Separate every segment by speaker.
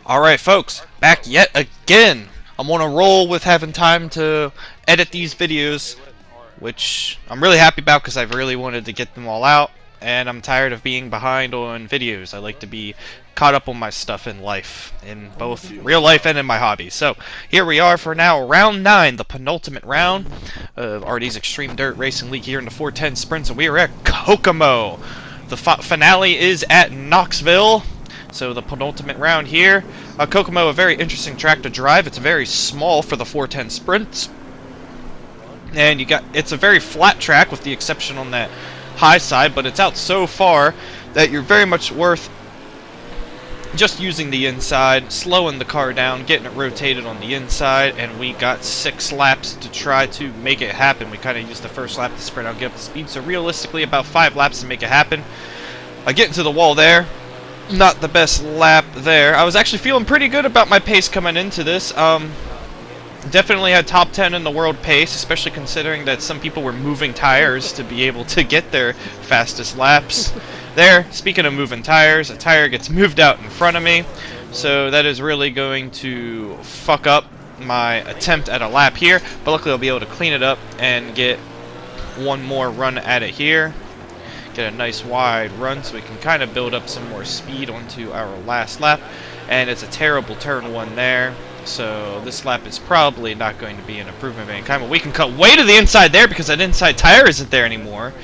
Speaker 1: Alright folks, back yet again. I'm on a roll with having time to edit these videos, which I'm really happy about because I've really wanted to get them all out, and I'm tired of being behind on videos. I like to be caught up on my stuff in life, in both real life and in my hobbies. So here we are for now, round 9, the penultimate round of RD's Extreme Dirt Racing League here in the 410 Sprints, and we are at Kokomo. The finale is at Knoxville. So the penultimate round here. Kokomo, a very interesting track to drive. It's very small for the 410 Sprints. And it's a very flat track with the exception on that high side, but it's out so far that you're very much worth just using the inside, slowing the car down, getting it rotated on the inside, and we got 6 laps to try to make it happen. We kind of used the first lap to sprint out, get up the speed, so realistically about 5 laps to make it happen. I get into the wall there. Not the best lap there. I was actually feeling pretty good about my pace coming into this. Definitely had top 10 in the world pace, especially considering that some people were moving tires to be able to get their fastest laps. There, speaking of moving tires, a tire gets moved out in front of me, so that is really going to fuck up my attempt at a lap here, but luckily I'll be able to clean it up and get one more run at it here. Get a nice wide run so we can kind of build up some more speed onto our last lap. And it's a terrible turn 1 there, so this lap is probably not going to be an improvement of any kind, but we can cut way to the inside there because that inside tire isn't there anymore.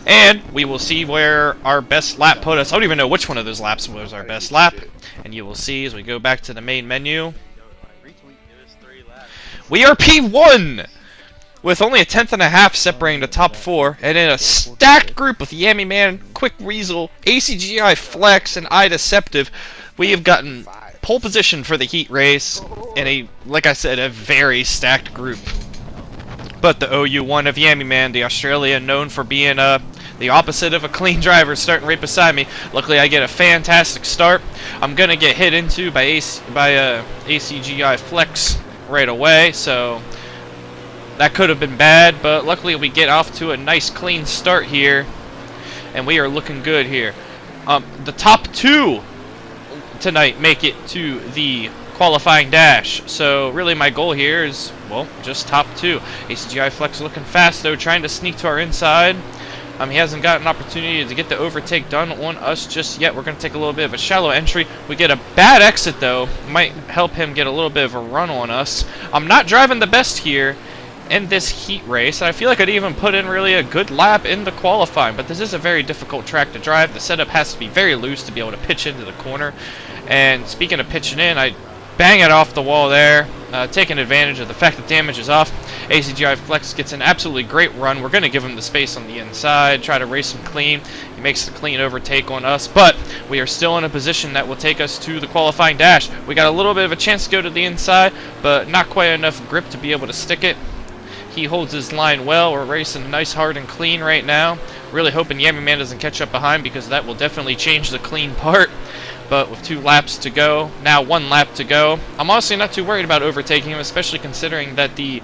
Speaker 1: And we will see where our best lap put us. I don't even know which one of those laps was our best lap, and you will see as we go back to the main menu. We are P1! With only a 10.5 separating the top 4, and in a stacked group with Yammy Man, Quick Weasel, ACGI Flex, and iDeceptive, we have gotten pole position for the heat race in a, like I said, a very stacked group. But the OU1 of Yammy Man, the Australian known for being the opposite of a clean driver, starting right beside me. Luckily, I get a fantastic start. I'm gonna get hit into by ACGI Flex right away, so that could have been bad, but luckily we get off to a nice clean start here, and we are looking good here. The top 2 tonight make it to the qualifying dash, so really my goal here is, well, just top 2. ACGI Flex looking fast though, trying to sneak to our inside. He hasn't got an opportunity to get the overtake done on us just yet. We're going to take a little bit of a shallow entry. We get a bad exit though, might help him get a little bit of a run on us. I'm not driving the best here in this heat race. I feel like I'd even put in really a good lap in the qualifying, but this is a very difficult track to drive. The setup has to be very loose to be able to pitch into the corner. And speaking of pitching in, I bang it off the wall there, taking advantage of the fact that damage is off. ACGI Flex gets an absolutely great run. We're going to give him the space on the inside, try to race him clean. He makes the clean overtake on us, but we are still in a position that will take us to the qualifying dash. We got a little bit of a chance to go to the inside, but not quite enough grip to be able to stick it. He holds his line well. We're racing nice, hard, and clean right now. Really hoping Yammy Man doesn't catch up behind because that will definitely change the clean part. But with 2 laps to go, now 1 lap to go, I'm honestly not too worried about overtaking him, especially considering that the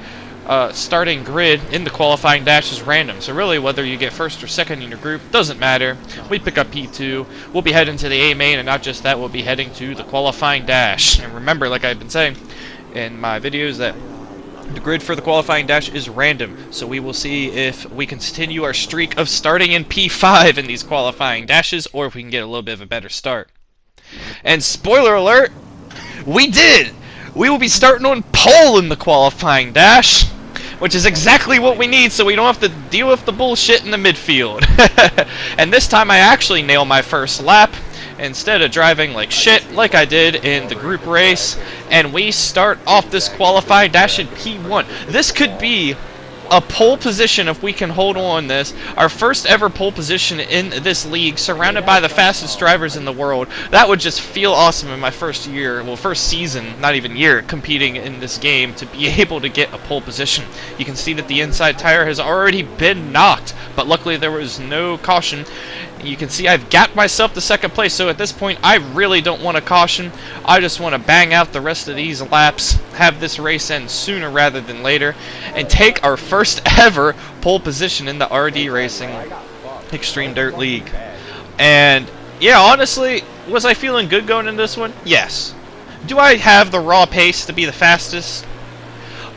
Speaker 1: starting grid in the qualifying dash is random. So really, whether you get 1st or 2nd in your group, doesn't matter. We pick up P2. We'll be heading to the A main, and not just that, we'll be heading to the qualifying dash. And remember, like I've been saying in my videos, that the grid for the qualifying dash is random, so we will see if we continue our streak of starting in P5 in these qualifying dashes, or if we can get a little bit of a better start. And spoiler alert, we did! We will be starting on pole in the qualifying dash, which is exactly what we need so we don't have to deal with the bullshit in the midfield. And this time I actually nail my first lap, instead of driving like shit like I did in the group race, and we start off this qualifying dash in P1. This could be a pole position if we can hold on this. Our first ever pole position in this league, surrounded by the fastest drivers in the world. That would just feel awesome in my first year, well, first season, not even year, competing in this game, to be able to get a pole position. You can see that the inside tire has already been knocked, but luckily there was no caution. You can see I've gapped myself to 2nd place, so at this point I really don't want to caution. I just want to bang out the rest of these laps, have this race end sooner rather than later, and take our first ever pole position in the RD Racing Extreme Dirt League. And yeah, honestly, Was I feeling good going into this one? Yes. Do I have the raw pace to be the fastest?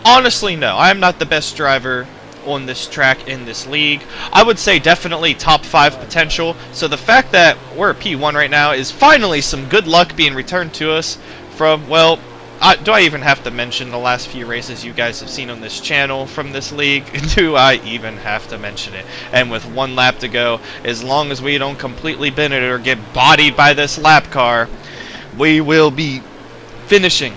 Speaker 1: Honestly, no. I am not the best driver on this track in this league. I would say definitely top 5 potential. So the fact that we're at P1 right now is finally some good luck being returned to us from, well, do I even have to mention the last few races you guys have seen on this channel from this league? Do I even have to mention it? And with 1 lap to go, as long as we don't completely bend it or get bodied by this lap car, we will be finishing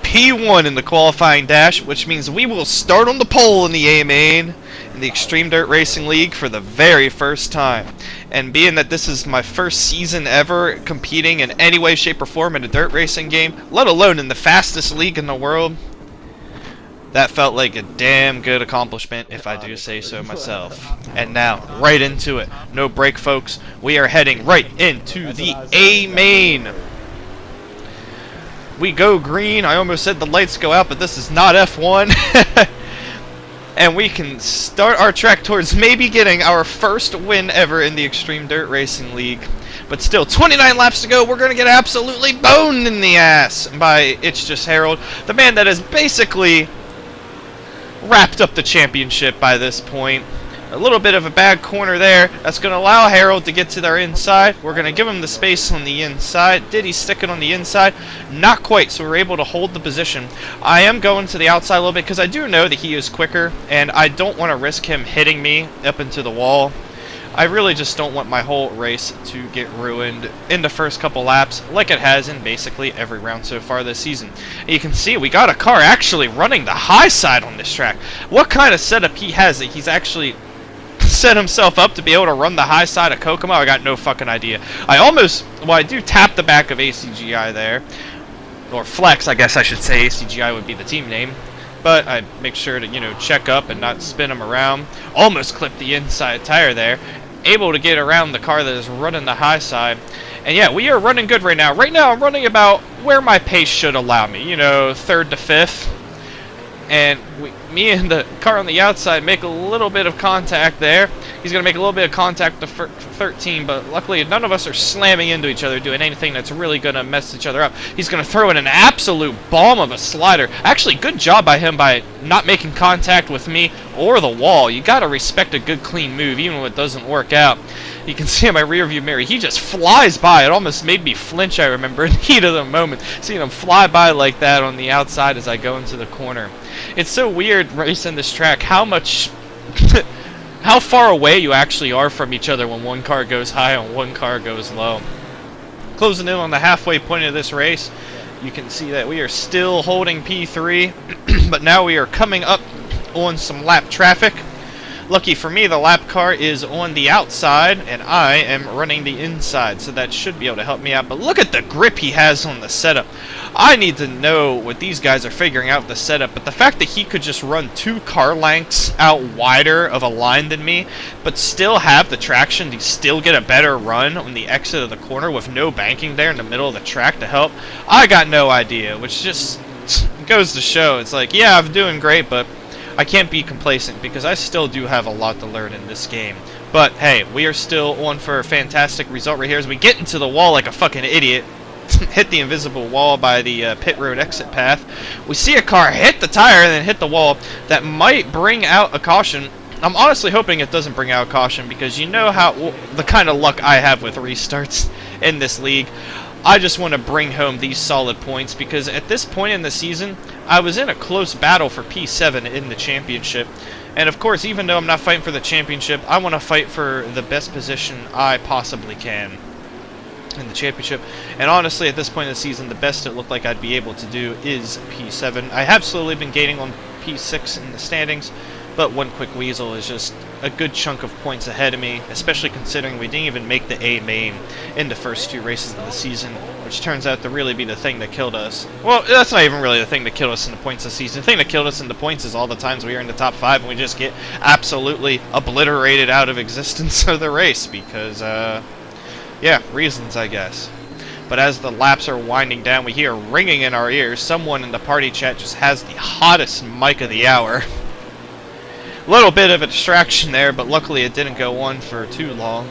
Speaker 1: P1 in the qualifying dash, which means we will start on the pole in the A-Main in the Extreme Dirt Racing League for the very first time. And being that this is my first season ever competing in any way, shape, or form in a dirt racing game, let alone in the fastest league in the world, that felt like a damn good accomplishment, if I do say so myself. And now, right into it. No break, folks. We are heading right into the A-Main. We go green. I almost said the lights go out, but this is not F1. And we can start our track towards maybe getting our first win ever in the Extreme Dirt Racing League. But still, 29 laps to go. We're going to get absolutely boned in the ass by It's Just Harold, the man that has basically wrapped up the championship by this point. A little bit of a bad corner there. That's going to allow Harold to get to their inside. We're going to give him the space on the inside. Did he stick it on the inside? Not quite, so we're able to hold the position. I am going to the outside a little bit because I do know that he is quicker, and I don't want to risk him hitting me up into the wall. I really just don't want my whole race to get ruined in the first couple laps like it has in basically every round so far this season. And you can see we got a car actually running the high side on this track. What kind of setup he has that he's actually set himself up to be able to run the high side of Kokomo? I got no fucking idea. I do tap the back of ACGI there. Or Flex, I guess I should say. ACGI would be the team name. But I make sure to, check up and not spin him around. Almost clipped the inside tire there. Able to get around the car that is running the high side. And yeah, we are running good right now. Right now, I'm running about where my pace should allow me. 3rd to 5th. And me and the car on the outside make a little bit of contact there. He's going to make a little bit of contact to 13, but luckily none of us are slamming into each other, doing anything that's really going to mess each other up. He's going to throw in an absolute bomb of a slider. Actually, good job by him by not making contact with me or the wall. You got to respect a good clean move, even when it doesn't work out. You can see in my rearview mirror, he just flies by. It almost made me flinch, I remember, in the heat of the moment, seeing him fly by like that on the outside as I go into the corner. It's so weird racing this track how far away you actually are from each other when one car goes high and one car goes low. Closing in on the halfway point of this race, you can see that we are still holding P3, but now we are coming up on some lap traffic. Lucky for me, the lap car is on the outside, and I am running the inside, so that should be able to help me out. But look at the grip he has on the setup. I need to know what these guys are figuring out with the setup, but the fact that he could just run 2 car lengths out wider of a line than me, but still have the traction to still get a better run on the exit of the corner with no banking there in the middle of the track to help, I got no idea, which just goes to show. It's like, yeah, I'm doing great, but I can't be complacent because I still do have a lot to learn in this game. But hey, we are still on for a fantastic result right here as we get into the wall like a fucking idiot. Hit the invisible wall by the pit road exit path. We see a car hit the tire and then hit the wall. That might bring out a caution. I'm honestly hoping it doesn't bring out a caution because you know how the kind of luck I have with restarts in this league. I just want to bring home these solid points because at this point in the season, I was in a close battle for P7 in the championship. And of course, even though I'm not fighting for the championship, I want to fight for the best position I possibly can in the championship. And honestly, at this point in the season, the best it looked like I'd be able to do is P7. I have slowly been gaining on P6 in the standings, but one quick weasel is just a good chunk of points ahead of me, especially considering we didn't even make the A-Main in the first 2 races of the season, which turns out to really be the thing that killed us. Well, that's not even really the thing that killed us in the points of the season. The thing that killed us in the points is all the times we are in the top 5 and we just get absolutely obliterated out of existence of the race because, yeah, reasons, I guess. But as the laps are winding down, we hear ringing in our ears. Someone in the party chat just has the hottest mic of the hour. Little bit of a distraction there, but luckily it didn't go on for too long.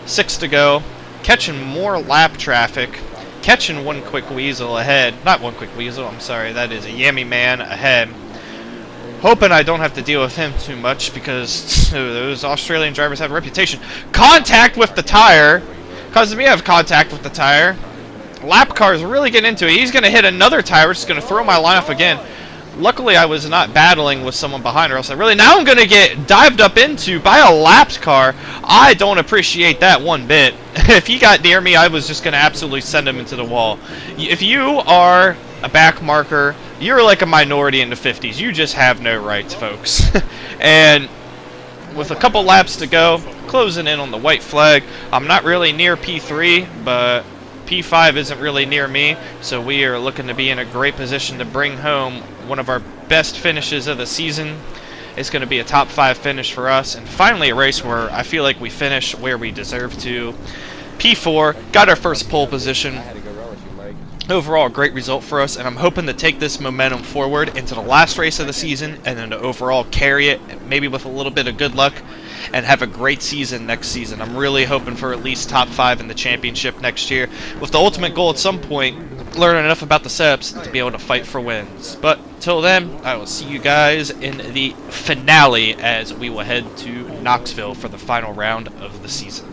Speaker 1: 6 to go. catching more lap traffic, catching one quick weasel ahead. Not one quick weasel, I'm sorry, that is a Yammy man ahead. Hoping I don't have to deal with him too much because those Australian drivers have a reputation. Contact with the tire. Causes me to have contact with the tire. Lap car is really getting into it. He's going to hit another tire, which is going to throw my line off again. Luckily, I was not battling with someone behind, or else now I'm going to get dived up into by a lapped car. I don't appreciate that one bit. If he got near me, I was just going to absolutely send him into the wall. If you are a back marker, you're like a minority in the 50s. You just have no rights, folks. And with a couple laps to go, closing in on the white flag. I'm not really near P3, but P5 isn't really near me, so we are looking to be in a great position to bring home one of our best finishes of the season. It's going to be a top 5 finish for us, and finally a race where I feel like we finish where we deserve to. P4, got our first pole position. Overall, a great result for us, and I'm hoping to take this momentum forward into the last race of the season, and then to overall carry it, maybe with a little bit of good luck, and have a great season next season. I'm really hoping for at least top 5 in the championship next year, with the ultimate goal at some point, learning enough about the setups to be able to fight for wins. But till then, I will see you guys in the finale as we will head to Knoxville for the final round of the season.